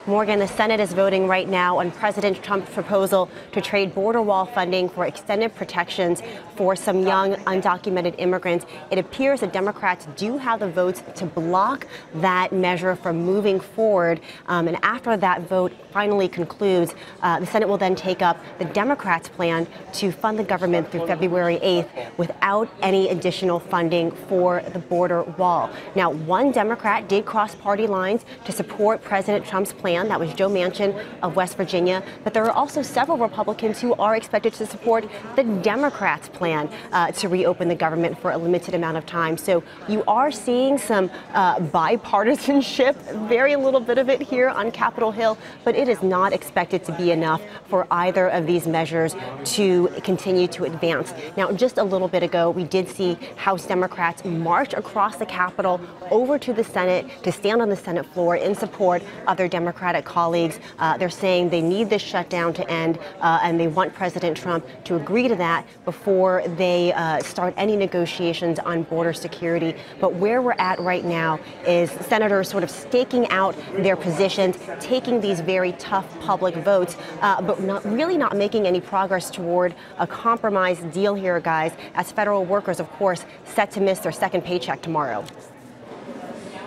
Morgan, the Senate is voting right now on President Trump's proposal to trade border wall funding for extended protections for some young undocumented immigrants. It appears that Democrats do have the votes to block that measure from moving forward. And after that vote finally concludes, the Senate will then take up the Democrats' plan to fund the government through February 8th without any additional funding for the border wall. Now, one Democrat did cross party lines to support President Trump's plan. That was Joe Manchin of West Virginia. But there are also several Republicans who are expected to support the Democrats' plan to reopen the government for a limited amount of time. So you are seeing some bipartisanship, very little bit of it here on Capitol Hill, but it is not expected to be enough for either of these measures to continue to advance. Now, just a little bit ago, we did see House Democrats march across the Capitol over to the Senate to stand on the Senate floor in support of their Democratic colleagues. They're saying they need this shutdown to end, and they want President Trump to agree to that before they start any negotiations on border security. But where we're at right now is senators sort of staking out their positions, taking these very tough public votes, but really not making any progress toward a compromise deal here, guys, as federal workers, of course, set to miss their second paycheck tomorrow.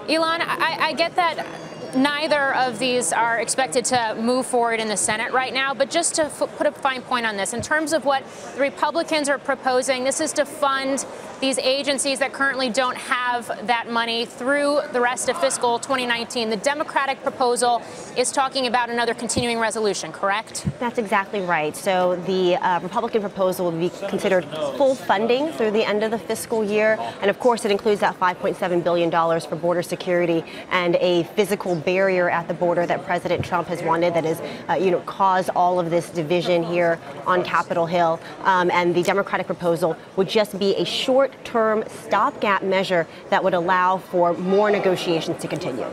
Ylan, I get that neither of these are expected to move forward in the Senate right now, but just to put a fine point on this, in terms of what the Republicans are proposing, this is to fund these agencies that currently don't have that money through the rest of fiscal 2019. The Democratic proposal is talking about another continuing resolution, correct? That's exactly right. So the Republican proposal would be considered full funding through the end of the fiscal year. And of course, it includes that $5.7 billion for border security and a physical barrier at the border that President Trump has wanted that has, caused all of this division here on Capitol Hill. And the Democratic proposal would just be a short-term stopgap measure that would allow for more negotiations to continue.